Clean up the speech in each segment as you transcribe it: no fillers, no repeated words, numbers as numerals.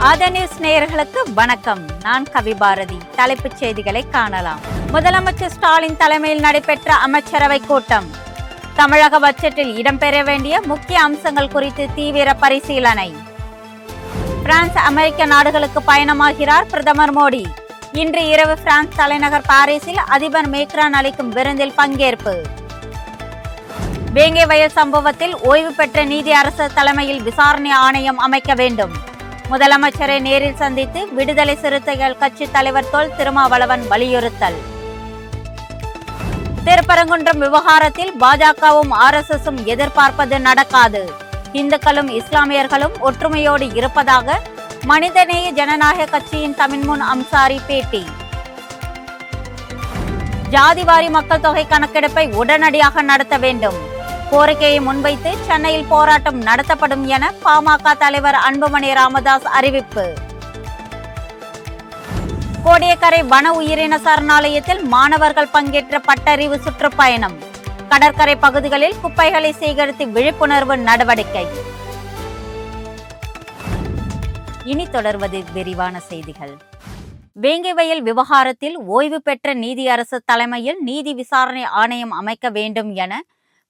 ஆதா நியூஸ் நேயர்களுக்கு வணக்கம். நான் கவிபாரதி. தலைப்புச் செய்திகளை காணலாம். முதலமைச்சர் ஸ்டாலின் தலைமையில் நடைபெற்ற அமைச்சரவை கூட்டம். தமிழக பட்ஜெட்டில் இடம்பெற வேண்டிய முக்கிய அம்சங்கள் குறித்து தீவிர பரிசீலனை. பிரான்ஸ், அமெரிக்க நாடுகளுக்கு பயணமாகிறார் பிரதமர் மோடி. இன்று இரவு பிரான்ஸ் தலைநகர் பாரிஸில் அதிபர் மேக்ரான் அளிக்கும் விருந்தில் பங்கேற்பு. வேங்கை வயல் சம்பவத்தில் ஓய்வு பெற்ற நீதியரசர் தலைமையில் விசாரணை ஆணையம் அமைக்க வேண்டும். முதலமைச்சரை நேரில் சந்தித்து விடுதலை சிறுத்தைகள் கட்சி தலைவர் தொல் திருமாவளவன் வலியுறுத்தல். திருப்பரங்குன்றம் விவகாரத்தில் பாஜகவும் RSSம் எதிர்பார்ப்பது நடக்காது. இந்துக்களும் இஸ்லாமியர்களும் ஒற்றுமையோடு இருப்பதாக மனிதநேய ஜனநாயக கட்சியின் தமின்முன் அம்சாரி பேட்டி. ஜாதிவாரி மக்கள் தொகை கணக்கெடுப்பை உடனடியாக நடத்த வேண்டும். கோரிக்கையை முன்வைத்து சென்னையில் போராட்டம் நடத்தப்படும் என பாமக தலைவர் அன்புமணி ராமதாஸ் அறிவிப்பு. கோடியக்கரை வன உயிரின சரணாலயத்தில் மாணவர்கள் பங்கேற்ற பட்டறிவு சுற்றுப்பயணம். கடற்கரை பகுதிகளில் குப்பைகளை சேகரித்து விழிப்புணர்வு நடவடிக்கை. இனி தொடர்வது விரிவான செய்திகள். வேங்கை வயல் விவகாரத்தில் ஓய்வு பெற்ற நீதியரசர் தலைமையில் நீதி விசாரணை ஆணையம் அமைக்க வேண்டும் என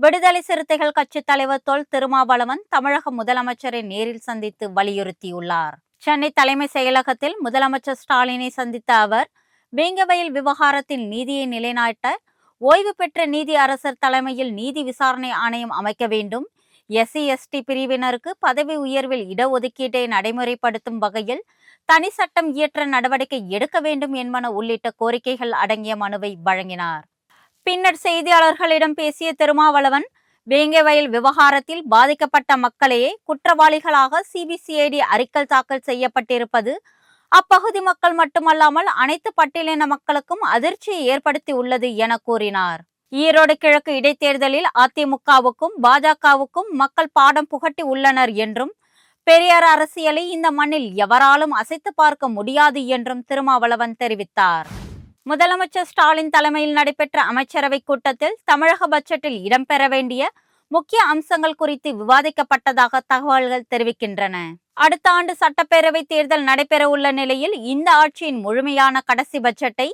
விடுதலை சிறுத்தைகள் கட்சி தலைவர் தொல் திருமாவளவன் தமிழக முதலமைச்சரை நேரில் சந்தித்து வலியுறுத்தியுள்ளார். சென்னை தலைமை செயலகத்தில் முதலமைச்சர் ஸ்டாலினை சந்தித்த அவர், வேங்கை வயல் விவகாரத்தில் நீதியை நிலைநாட்ட ஓய்வு பெற்ற நீதி அரசர் தலைமையில் நீதி விசாரணை ஆணையம் அமைக்க வேண்டும். SC/ST பிரிவினருக்கு பதவி உயர்வில் இடஒதுக்கீட்டை நடைமுறைப்படுத்தும் வகையில் தனி சட்டம் இயற்ற நடவடிக்கை எடுக்க வேண்டும் என்பன உள்ளிட்ட கோரிக்கைகள் அடங்கிய மனுவை வழங்கினார். பின்னர் செய்தியாளர்களிடம் பேசிய திருமாவளவன், வேங்கை வயல் விவகாரத்தில் பாதிக்கப்பட்ட மக்களையே குற்றவாளிகளாக CBCID அறிக்கை தாக்கல் செய்யப்பட்டிருப்பது அப்பகுதி மக்கள் மட்டுமல்லாமல் அனைத்து பட்டியலின மக்களுக்கும் அதிர்ச்சியை ஏற்படுத்தி உள்ளது என கூறினார். ஈரோடு கிழக்கு இடைத்தேர்தலில் அதிமுகவுக்கும் பாஜகவுக்கும் மக்கள் பாடம் புகட்டி உள்ளனர் என்றும், பெரியார் அரசியலை இந்த மண்ணில் எவராலும் அசைத்து பார்க்க முடியாது என்றும் திருமாவளவன் தெரிவித்தார். முதலமைச்சர் ஸ்டாலின் தலைமையில் நடைபெற்ற அமைச்சரவை கூட்டத்தில் தமிழக பட்ஜெட்டில் இடம்பெற வேண்டிய முக்கிய அம்சங்கள் குறித்து விவாதிக்கப்பட்டதாக தகவல்கள் தெரிவிக்கின்றன. அடுத்த ஆண்டு சட்டப்பேரவை தேர்தல் நடைபெற உள்ள நிலையில் இந்த ஆட்சியின் முழுமையான கடைசி பட்ஜெட்டை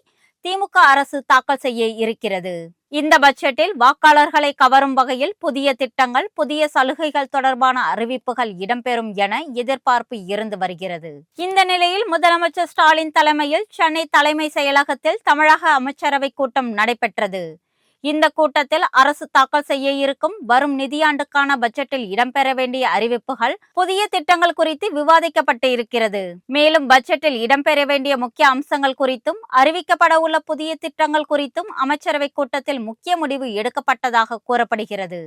திமுக அரசு தாக்கல் செய்ய இருக்கிறது. இந்த பட்ஜெட்டில் வாக்காளர்களை கவரும் வகையில் புதிய திட்டங்கள், புதிய சலுகைகள் தொடர்பான அறிவிப்புகள் இடம்பெறும் என எதிர்பார்ப்பு இருந்து வருகிறது. இந்த நிலையில் முதலமைச்சர் ஸ்டாலின் தலைமையில் சென்னை தலைமை செயலகத்தில் தமிழக அமைச்சரவை கூட்டம் நடைபெற்றது. இந்த கூட்டத்தில் அரசு தாக்கல் செய்ய இருக்கும் வரும் நிதியாண்டுக்கான பட்ஜெட்டில் இடம்பெற வேண்டிய அறிவிப்புகள், புதிய திட்டங்கள் குறித்து விவாதிக்கப்பட்டு இருக்கிறது. மேலும் பட்ஜெட்டில் இடம்பெற வேண்டிய முக்கிய அம்சங்கள் குறித்தும் அறிவிக்கப்பட உள்ள புதிய திட்டங்கள் குறித்தும் அமைச்சரவை கூட்டத்தில் முக்கிய முடிவு எடுக்கப்பட்டதாக கூறப்படுகிறது.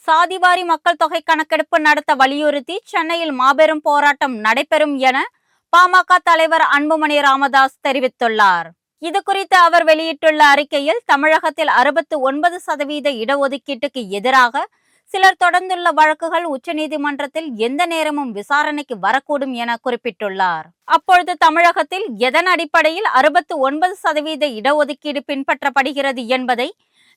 சாதிவாரி மக்கள் தொகை கணக்கெடுப்பு நடத்த வலியுறுத்தி சென்னையில் மாபெரும் போராட்டம் நடைபெறும் என பாமக தலைவர் அன்புமணி ராமதாஸ் தெரிவித்துள்ளார். இது குறித்து அவர் வெளியிட்டுள்ள அறிக்கையில், தமிழகத்தில் 69% இடஒதுக்கீட்டுக்கு எதிராக சிலர் தொடர்ந்துள்ள வழக்குகள் உச்சநீதிமன்றத்தில் எந்த நேரமும் விசாரணைக்கு வரக்கூடும் என குறிப்பிட்டுள்ளார். அப்பொழுது தமிழகத்தில் எதன் அடிப்படையில் 69% இடஒதுக்கீடு பின்பற்றப்படுகிறது என்பதை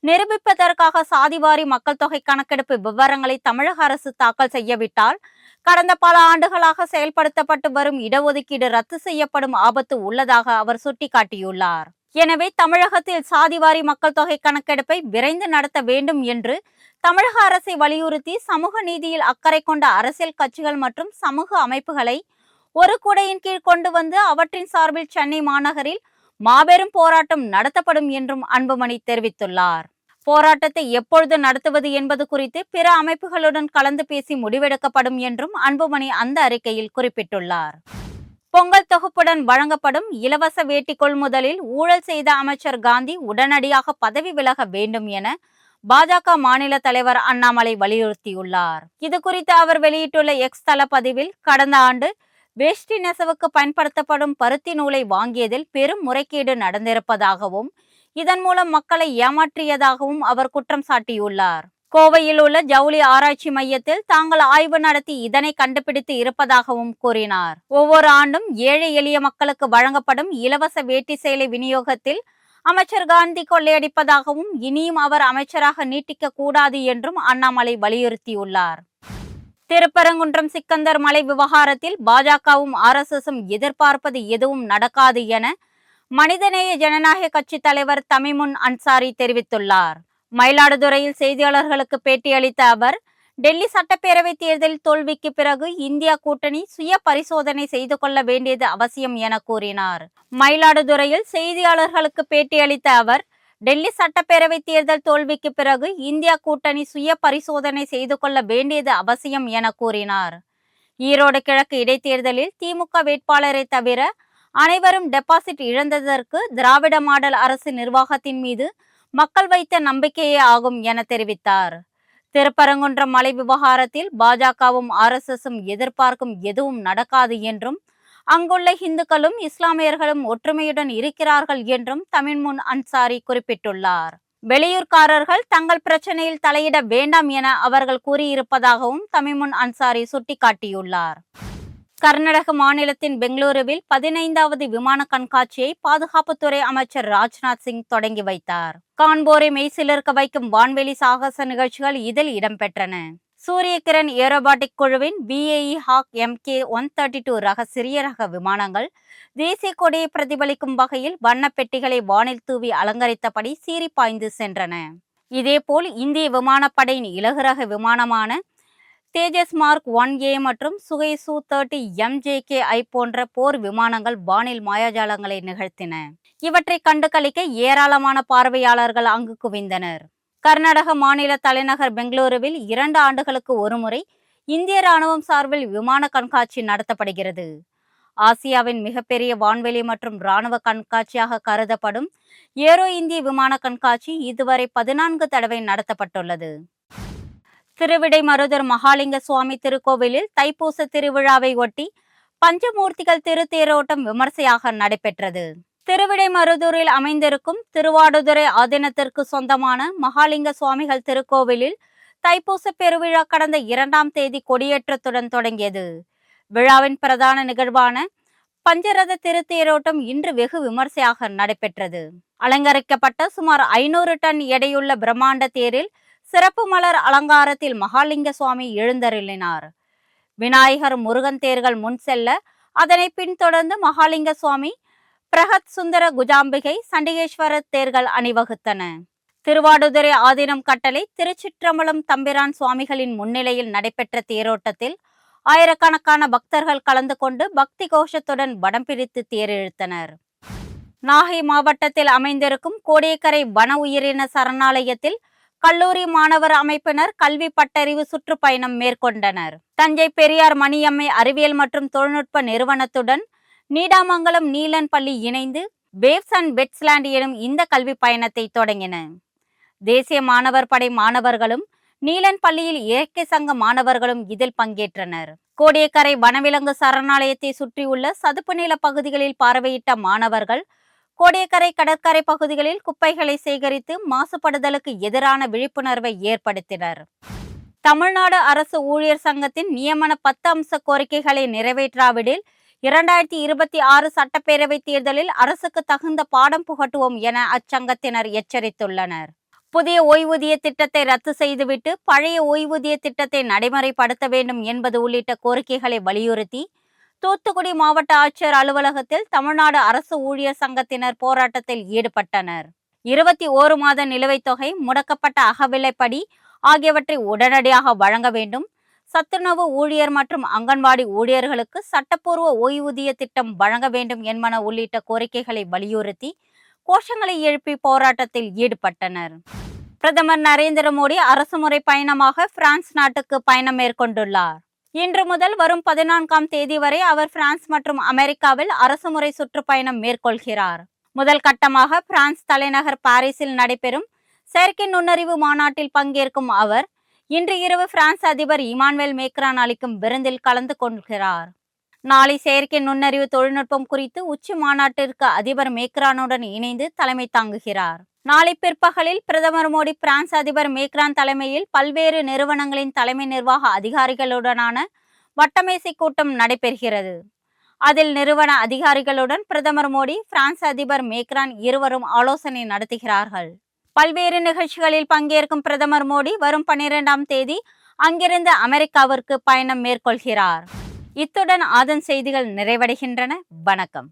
நிரூபிப்பதற்காக சாதிவாரி மக்கள் தொகை கணக்கெடுப்பு விவரங்களை தமிழக அரசு தாக்கல் செய்யவிட்டால் கடந்த பல ஆண்டுகளாக செயல்படுத்தப்பட்டு வரும் இடஒதுக்கீடு ரத்து செய்யப்படும் ஆபத்து உள்ளதாக அவர் சுட்டிக்காட்டியுள்ளார். எனவே தமிழகத்தில் சாதிவாரி மக்கள் தொகை கணக்கெடுப்பை விரைந்து நடத்த வேண்டும் என்று தமிழக அரசை வலியுறுத்தி சமூக நீதியில் அக்கறை கொண்ட அரசியல் கட்சிகள் மற்றும் சமூக அமைப்புகளை ஒரு குடையின் கீழ் கொண்டு வந்து அவற்றின் சார்பில் சென்னை மாநகரில் மாபெரும் போராட்டம் நடத்தப்படும் என்றும் அன்புமணி தெரிவித்துள்ளார். போராட்டத்தை எப்பொழுது நடத்துவது என்பது குறித்து பிற அமைப்புகளுடன் கலந்து பேசி முடிவெடுக்கப்படும் என்றும் அன்புமணி அந்த அறிக்கையில் குறிப்பிட்டுள்ளார். பொங்கல் தொகுப்புடன் வழங்கப்படும் இலவச வேட்டி கொள்முதலில் ஊழல் செய்த அமைச்சர் காந்தி உடனடியாக பதவி விலக வேண்டும் என பாஜக மாநில தலைவர் அண்ணாமலை வலியுறுத்தியுள்ளார். இது குறித்து அவர் வெளியிட்டுள்ள எக்ஸ் தள பதிவில், கடந்த ஆண்டு வேஷ்டி நெசவுக்கு பயன்படுத்தப்படும் பருத்தி நூலை வாங்கியதில் பெரும் முறைகேடு நடந்திருப்பதாகவும், இதன் மூலம் மக்களை ஏமாற்றியதாகவும் அவர் குற்றம் சாட்டியுள்ளார். கோவையில் உள்ள ஜவுளி ஆராய்ச்சி மையத்தில் தாங்கள் ஆய்வு நடத்தி இதனை கண்டுபிடித்து இருப்பதாகவும் கூறினார். ஒவ்வொரு ஆண்டும் ஏழை எளிய மக்களுக்கு வழங்கப்படும் இலவச வேட்டி சேலை விநியோகத்தில் அமைச்சர் காந்தி கொள்ளையடிப்பதாகவும், இனியும் அவர் அமைச்சராக நீட்டிக்க கூடாது என்றும் அண்ணாமலை வலியுறுத்தியுள்ளார். திருப்பரங்குன்றம் சிக்கந்தர் மலை விவகாரத்தில் பாஜகவும் RSSம் எதிர்பார்ப்பது எதுவும் நடக்காது என மனிதநேய ஜனநாயக கட்சி தலைவர் தமிமுன் அன்சாரி தெரிவித்துள்ளார். மயிலாடுதுறையில் செய்தியாளர்களுக்கு பேட்டியளித்த அவர், டெல்லி சட்டப்பேரவை தேர்தல் தோல்விக்கு பிறகு இந்தியா கூட்டணி சுய பரிசோதனை செய்து கொள்ள வேண்டியது அவசியம் என கூறினார். மயிலாடுதுறையில் செய்தியாளர்களுக்கு பேட்டியளித்த அவர், டெல்லி சட்டப்பேரவை தேர்தல் தோல்விக்கு பிறகு இந்தியா கூட்டணி சுய பரிசோதனை செய்து கொள்ள வேண்டியது அவசியம் என கூறினார். ஈரோடு கிழக்கு இடைத்தேர்தலில் திமுக வேட்பாளரை தவிர அனைவரும் டெபாசிட் இழந்ததற்கு திராவிட மாடல் அரசு நிர்வாகத்தின் மீது மக்கள் வைத்த நம்பிக்கையே ஆகும் என தெரிவித்தார். திருப்பரங்குன்றம் மலை விவகாரத்தில் பாஜகவும் RSSம் எதிர்பார்க்கும் எதுவும் நடக்காது என்றும், அங்குள்ள இந்துக்களும் இஸ்லாமியர்களும் ஒற்றுமையுடன் இருக்கிறார்கள் என்றும் தமிமுன் அன்சாரி குறிப்பிட்டுள்ளார். வெளியூர்காரர்கள் தங்கள் பிரச்சனையில் தலையிட வேண்டாம் என அவர்கள் கூறியிருப்பதாகவும் தமிமுன் அன்சாரி சுட்டிக்காட்டியுள்ளார். கர்நாடக மாநிலத்தின் பெங்களூருவில் 15வது விமான கண்காட்சியை பாதுகாப்புத்துறை அமைச்சர் ராஜ்நாத் சிங் தொடங்கி வைத்தார். காண்போரை மெய்சிலிர்க்க வைக்கும் வான்வெளி சாகச நிகழ்ச்சிகள் இதில் இடம்பெற்றன. சூரிய கிரண் ஏரோபாட்டிக் குழுவின் BAE ஹாக் MK-132 ரக சிறிய ரக விமானங்கள் தேசிய கொடியை பிரதிபலிக்கும் வகையில் வண்ண பெட்டிகளை வானில் தூவி அலங்கரித்தபடி சீறி பாய்ந்து சென்றன. இதேபோல் இந்திய விமானப்படையின் இலகு ரக விமானமான தேஜஸ் மார்க் 1A மற்றும் சுகை Su-30 MJKI போன்ற போர் விமானங்கள் வானில் மாயாஜாலங்களை நிகழ்த்தின. இவற்றை கண்டு களிக்க ஏராளமான பார்வையாளர்கள் அங்கு குவிந்தனர். கர்நாடக மாநில தலைநகர் பெங்களூருவில் 2 ஆண்டுகளுக்கு ஒருமுறை இந்திய ராணுவம் சார்பில் விமான கண்காட்சி நடத்தப்படுகிறது. ஆசியாவின் மிகப்பெரிய வான்வெளி மற்றும் இராணுவ கண்காட்சியாக கருதப்படும் ஏரோ இந்திய விமான கண்காட்சி இதுவரை 14 தடவை நடத்தப்பட்டுள்ளது. திருவிடைமருதூர் மகாலிங்க சுவாமி திருக்கோவிலில் தைப்பூச திருவிழாவை ஒட்டி பஞ்சமூர்த்திகள் திருத்தேரோட்டம் விமர்சையாக நடைபெற்றது. திருவிடைமருதூரில் அமைந்திருக்கும் திருவாடுதுறை ஆதீனத்திற்கு சொந்தமான மகாலிங்க சுவாமிகள் திருக்கோவிலில் தைப்பூச பெருவிழா கடந்த 2ஆம் தேதி கொடியேற்றத்துடன் தொடங்கியது. விழாவின் பிரதான நிகழ்வான பஞ்சரத திருத்தேரோட்டம் இன்று வெகு விமர்சையாக நடைபெற்றது. அலங்கரிக்கப்பட்ட சுமார் 500 டன் எடையுள்ள பிரம்மாண்ட தேரில் சிறப்பு மலர் அலங்காரத்தில் மகாலிங்க சுவாமி எழுந்தருளினார். விநாயகர் முருகன் தேர்கள் முன் செல்ல அதனை பின்தொடர்ந்து மகாலிங்க சுவாமி, பிரகத் சுந்தர குஜாம்பிகை, சண்டிகேஸ்வரர் தேர்கள் அணிவகுத்தன. திருவாடுதுறை ஆதீனம் கட்டளை திருச்சிற்றம்பலம் தம்பிரான் சுவாமிகளின் முன்னிலையில் நடைபெற்ற தேரோட்டத்தில் ஆயிரக்கணக்கான பக்தர்கள் கலந்து கொண்டு பக்தி கோஷத்துடன் வடம் பிடித்து தேர் இழுத்தனர். நாகை மாவட்டத்தில் அமைந்திருக்கும் கோடியக்கரை வன உயிரின சரணாலயத்தில் கல்லூரி மாணவர் அமைப்பினர் கல்வி பட்டறிவு சுற்றுப்பயணம் மேற்கொண்டனர். தஞ்சை பெரியார் மணியம்மை அறிவியல் மற்றும் தொழில்நுட்ப நிறுவனத்துடன் நீடாமங்கலம் நீலன் பள்ளி இணைந்து வேவ்ஸ் அண்ட் வெட்ஸ்லேண்ட் எனும் இந்த கல்வி பயணத்தை தொடங்கின. தேசிய மாணவர் படை மாணவர்களும் நீலன் பள்ளியில் இயற்கை சங்க மாணவர்களும் இதில் பங்கேற்றனர். கோடியக்கரை வனவிலங்கு சரணாலயத்தை சுற்றியுள்ள சதுப்பு நில பகுதிகளில் பார்வையிட்ட மாணவர்கள் கோடியக்கரை கடற்கரை பகுதிகளில் குப்பைகளை சேகரித்து மாசுபடுதலுக்கு எதிரான விழிப்புணர்வை ஏற்படுத்தினர். தமிழ்நாடு அரசு ஊழியர் சங்கத்தின் நியமன 10 அம்ச கோரிக்கைகளை நிறைவேற்றாவிடில் 2026 சட்டப்பேரவை தேர்தலில் அரசுக்கு தகுந்த பாடம் புகட்டுவோம் என அச்சங்கத்தினர் எச்சரித்துள்ளனர். புதிய ஓய்வூதிய திட்டத்தை ரத்து செய்துவிட்டு பழைய ஓய்வூதிய திட்டத்தை நடைமுறைப்படுத்த வேண்டும் என்பது உள்ளிட்ட கோரிக்கைகளை வலியுறுத்தி தூத்துக்குடி மாவட்ட ஆட்சியர் அலுவலகத்தில் தமிழ்நாடு அரசு ஊழியர் சங்கத்தினர் போராட்டத்தில் ஈடுபட்டனர். 21 மாத நிலுவைத் தொகை, முடக்கப்பட்ட அகவிலைப்படி ஆகியவற்றை உடனடியாக வழங்க வேண்டும். சத்துணவு ஊழியர் மற்றும் அங்கன்வாடி ஊழியர்களுக்கு சட்டப்பூர்வ ஓய்வூதிய திட்டம் வழங்க வேண்டும் என்பன உள்ளிட்ட கோரிக்கைகளை வலியுறுத்தி கோஷங்களை எழுப்பி போராட்டத்தில் ஈடுபட்டனர். பிரதமர் நரேந்திர மோடி அரசுமுறை பயணமாக பிரான்ஸ் நாட்டுக்கு பயணம் மேற்கொண்டுள்ளார். இன்று முதல் வரும் 14ஆம் தேதி வரை அவர் பிரான்ஸ் மற்றும் அமெரிக்காவில் அரசுமுறை சுற்றுப்பயணம் மேற்கொள்கிறார். முதல் கட்டமாக பிரான்ஸ் தலைநகர் பாரிஸில் நடைபெறும் செயற்கை நுண்ணறிவு மாநாட்டில் பங்கேற்கும் அவர் இன்று இரவு பிரான்ஸ் அதிபர் இமானுவேல் மேக்ரான் அளிக்கும் விருந்தில் கலந்து கொள்கிறார். நாளை செயற்கை நுண்ணறிவு தொழில்நுட்பம் குறித்து உச்சி மாநாட்டிற்கு அதிபர் மேக்ரானுடன் இணைந்து தலைமை தாங்குகிறார். நாளை பிற்பகலில் பிரதமர் மோடி பிரான்ஸ் அதிபர் மேக்ரான் தலைமையில் பல்வேறு நிறுவனங்களின் தலைமை நிர்வாக அதிகாரிகளுடனான வட்டமேசை கூட்டம் நடைபெறுகிறது. அதில் நிறுவன அதிகாரிகளுடன் பிரதமர் மோடி, பிரான்ஸ் அதிபர் மேக்ரான் இருவரும் ஆலோசனை நடத்துகிறார்கள். பல்வேறு நிகழ்ச்சிகளில் பங்கேற்கும் பிரதமர் மோடி வரும் 12ஆம் தேதி அங்கிருந்து அமெரிக்காவிற்கு பயணம் மேற்கொள்கிறார். இத்துடன் ஆதன் செய்திகள் நிறைவடைகின்றன. வணக்கம்.